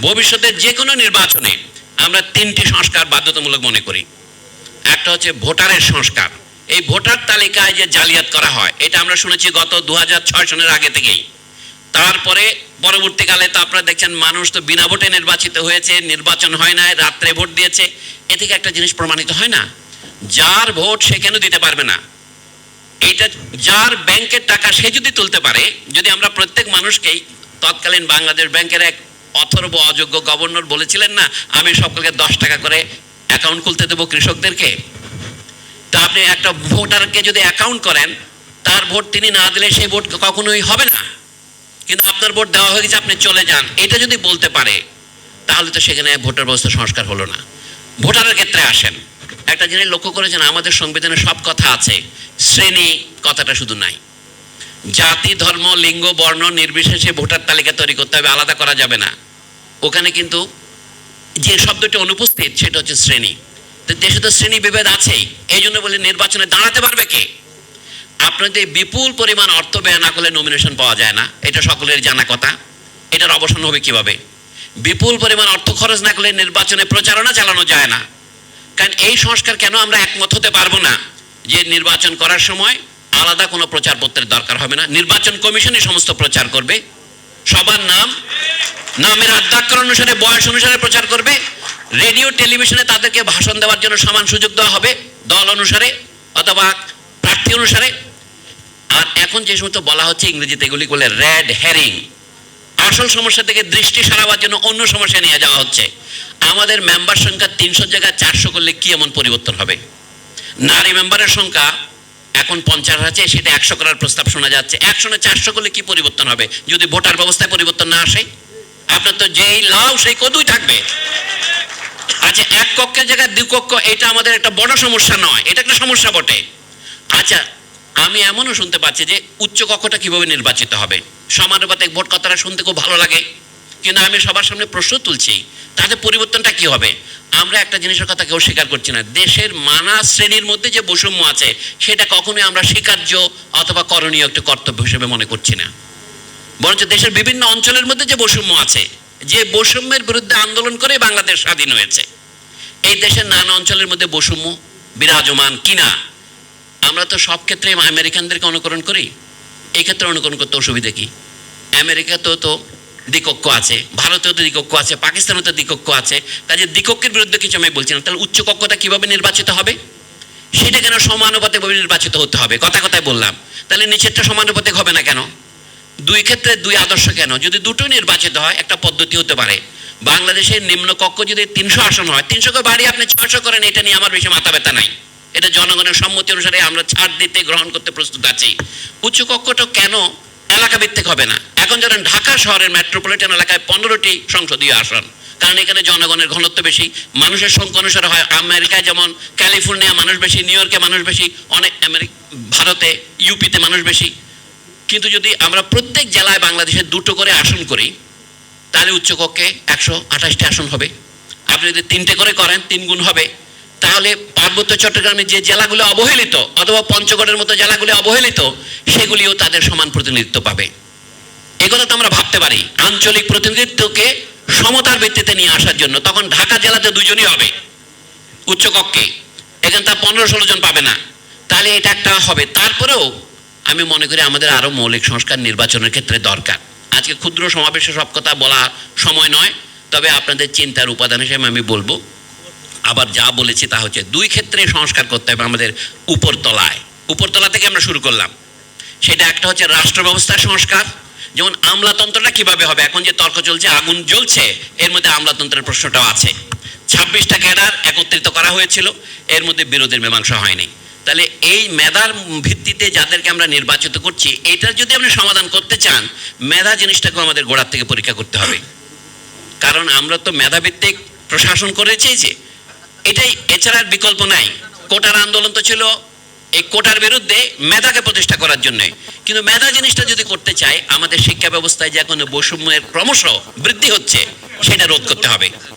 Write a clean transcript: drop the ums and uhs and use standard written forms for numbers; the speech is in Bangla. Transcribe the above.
ভবিষ্যতের যে কোনো নির্বাচনে আমরা তিনটি সংস্কার বাধ্যতামূলক মনে করি। একটা হচ্ছে ভোটারের সংস্কার। এই ভোটার তালিকায় যে জালিয়াত করা হয় এটা আমরা শুনেছি গত 2006 সনের আগে থেকেই। তারপরে পরবর্তীকালে তো আপনারা দেখছেন মানুষ তো বিনা ভোটে নির্বাচিত হয়েছে, নির্বাচন হয় না, রাত্রে ভোট দিয়েছে। এ থেকে একটা জিনিস প্রমাণিত হয় না, যার ভোট সে কেন দিতে পারবে না? এইটা যার ব্যাংকের টাকা সে যদি তুলতে পারে, যদি আমরা প্রত্যেক মানুষকেই, তৎকালীন বাংলাদেশ ব্যাংকের এক অথর্ব অযোগ্য গভর্নর বলেছিলেন না, আমি সকলকে 10 টাকা করে অ্যাকাউন্ট খুলতে দেবো কৃষকদেরকে। তা আপনি একটা ভোটারকে যদি অ্যাকাউন্ট করেন, তার ভোট তিনি না দিলে সেই ভোট কখনোই হবে না, কিন্তু আপনার ভোট দেওয়া হয়ে গেছে, আপনি চলে যান, এটা যদি বলতে পারে তাহলে তো সেখানে ভোটার ব্যবস্থা সংস্কার হলো না। ভোটারের ক্ষেত্রে আসেন, একটা জিনিস লক্ষ্য করেছেন, আমাদের সংবিধানে সব কথা আছে, শ্রেণী কথাটা শুধু নাই। জাতি, ধর্ম, লিঙ্গ, বর্ণ নির্বিশেষে ভোটার তালিকা তৈরি করতে হবে, আলাদা করা যাবে না। ওখানে কিন্তু যে শব্দটি অনুপস্থিত সেটা হচ্ছে শ্রেণী। তো দেশে তো শ্রেণী বিভেদ আছেই, এই জন্য বলে নির্বাচনে দাঁড়াতে পারবে কে? আপনাদের বিপুল পরিমাণ অর্থ ব্যয় না করলে নমিনেশন পাওয়া যায় না, এটা সকলের জানা কথা। এটার অবসান হবে কিভাবে? বিপুল পরিমাণ অর্থ খরচ না করলে নির্বাচনে প্রচারণা চালানো যায় না। কারণ এই সংস্কার কেন আমরা একমত হতে পারবো না যে নির্বাচন করার সময় আলাদা কোনো প্রচারপত্রের দরকার হবে না, নির্বাচন কমিশনই সমস্ত প্রচার করবে, সবার নামের আদ্যাক্ষর অনুসারে, বয়স অনুসারে প্রচার করবে। রেডিও টেলিভিশনে তাদেরকে ভাষণ দেওয়ার জন্য সমান সুযোগ দেওয়া হবে, দল অনুসারে অথবা প্রার্থী অনুসারে। আর এখন যে সমস্ত বলা হচ্ছে ইংরেজিতে, এগুলি বলে রেড হেরিং, আসল সমস্যা থেকে দৃষ্টি সরাবার জন্য অন্য সমস্যা নিয়ে যাওয়া হচ্ছে। আমাদের মেম্বার সংখ্যা 300 জায়গায় 400 করলে কি এমন পরিবর্তন হবে? নারী মেম্বারের সংখ্যা এখন 50 আছে, সেটা 100 করার প্রস্তাব শোনা যাচ্ছে। 100 না 400 করলে কি পরিবর্তন হবে যদি ভোটার ব্যবস্থায় পরিবর্তন না আসে? আপনার তো যেই লাউ সেই কদুই থাকবে। আচ্ছা, এক কক্ষের জায়গায় 2 কক্ষ, এটা আমাদের একটা বড় সমস্যা নয়, এটা একটা সমস্যা বটে। আচ্ছা, আমি এমনও শুনতে পাচ্ছি যে উচ্চ কক্ষটা কিভাবে নির্বাচিত হবে। সমানুপাতিক ভোট কথাটা শুনতে খুব ভালো লাগে, কিন্তু আমি সবার সামনে প্রশ্ন তুলছি, তাতে পরিবর্তনটা কি হবে? আমরা একটা জিনিসের কথা কেউ স্বীকার করছি না, দেশের নানা শ্রেণীর মধ্যে যে বৈষম্য আছে সেটা কখনোই আমরা স্বীকার্য অথবা করণীয় একটা কর্তব্য হিসেবে মনে করছি না। বরঞ্চ দেশের বিভিন্ন অঞ্চলের মধ্যে যে বৈষম্য আছে, যে বৈষম্যের বিরুদ্ধে আন্দোলন করে বাংলাদেশ স্বাধীন হয়েছে, এই দেশের নানা অঞ্চলের মধ্যে বৈষম্য বিরাজমান কিনা। আমরা তো সব ক্ষেত্রে আমেরিকানদেরকে অনুকরণ করি, এই ক্ষেত্রে অনুকরণ করতে অসুবিধা কি? আমেরিকাতেও তো দ্বিকক্ষ আছে, ভারতেও তো দ্বিকক্ষ আছে, পাকিস্তানেও তো দ্বিকক্ষ আছে। কাজে দ্বিকক্ষের বিরুদ্ধে কিছু আমি বলছি না। তাহলে উচ্চ কক্ষটা কিভাবে নির্বাচিত হবে? সেটা কেন সমানুপাতিকভাবে নির্বাচিত হতে হবে? কথায় বললাম, তাহলে নিচেরটা সমানুপাতিক হবে না কেন? দুই ক্ষেত্রে দুই আদর্শ কেন? যদি দুটোই নির্বাচিত হয় একটা পদ্ধতি হতে পারে। বাংলাদেশের নিম্ন কক্ষ যদি 300 আসন হয়, 300কে বাড়িয়ে আপনি 600 করেন, এটা নিয়ে আমার বেশি মাথা ব্যথা নাই। এটা জনগণের সম্মতি অনুসারে আমরা ছাড় দিতে, গ্রহণ করতে প্রস্তুত আছি। উচ্চ কক্ষটা কেন এলাকা ভিত্তিক হবে না? এখন ধরেন ঢাকা শহরের মেট্রোপলিটন এলাকায় 15টি সংসদীয় আসন, কারণ এখানে জনগণের ঘনত্ব বেশি, মানুষের সংখ্যা অনুসারে হয়। আমেরিকায় যেমন ক্যালিফোর্নিয়া মানুষ বেশি, নিউ ইয়র্কে মানুষ বেশি, অনেক ভারতে ইউপিতে মানুষ বেশি। কিন্তু যদি আমরা প্রত্যেক জেলায় বাংলাদেশে 2টো করে আসন করি, তাহলে উচ্চকক্ষে 128টি আসন হবে। আপনি যদি 3টে করে করেন 3 গুণ হবে। তাহলে পার্বত্য চট্টগ্রামে যে জেলাগুলো অবহেলিত অথবা পঞ্চগড়ের মতো জেলাগুলো অবহেলিত, সেগুলিও তাদের সমান প্রতিনিধিত্ব পাবে। এগুলো তো আমরা ভাবতে পারি আঞ্চলিক প্রতিনিধিত্বকে সমতার ভিত্তিতে নিয়ে আসার জন্য। তখন ঢাকা জেলাতে 2জনই হবে উচ্চকক্ষে, এখানে তা 15-16 জন পাবে না। তাহলে এটা একটা হবে। তারপরেও আমি মনে করি আমাদের আরো মৌলিক সংস্কার নির্বাচনের ক্ষেত্রে দরকার। আজকে ক্ষুদ্র সমাবেশে সব কথা বলা সময় নয়, তবে আপনাদের চিন্তার উপাদান হিসেবে আমি বলবো। আবার যা বলেছি তা হচ্ছে 2 ক্ষেত্রে সংস্কার করতে হবে আমাদের। উপরতলা থেকে আমরা শুরু করলাম, সেটা একটা হচ্ছে রাষ্ট্র ব্যবস্থার সংস্কার। যেমন আমলাতন্ত্রটা কিভাবে হবে, এখন যে তর্ক চলছে, আগুন জ্বলছে, এর মধ্যে আমলাতন্ত্রের প্রশ্নটাও আছে। 26টা ক্যাডার একত্রিত করা হয়েছিল, এর মধ্যে বিরোধের মীমাংসা হয়নি। তাহলে এই মেধার ভিত্তিতে যাদেরকে আমরা নির্বাচিত করছি, এটার যদি আপনি সমাধান করতে চান, মেধা জিনিসটাকে আমাদের গোড়ার থেকে পরীক্ষা করতে হবে। কারণ আমরা তো মেধাভিত্তিক প্রশাসন করে চেয়েছি, এটাই, এছাড়া বিকল্প নাই। কোটার আন্দোলন তো ছিল এই কোটার বিরুদ্ধে মেধাকে প্রতিষ্ঠা করার জন্য। কিন্তু মেধা জিনিসটা যদি করতে চাই, আমাদের শিক্ষা ব্যবস্থায় যে এখন বৈষম্যের ক্রমশ বৃদ্ধি হচ্ছে, সেটা রোধ করতে হবে।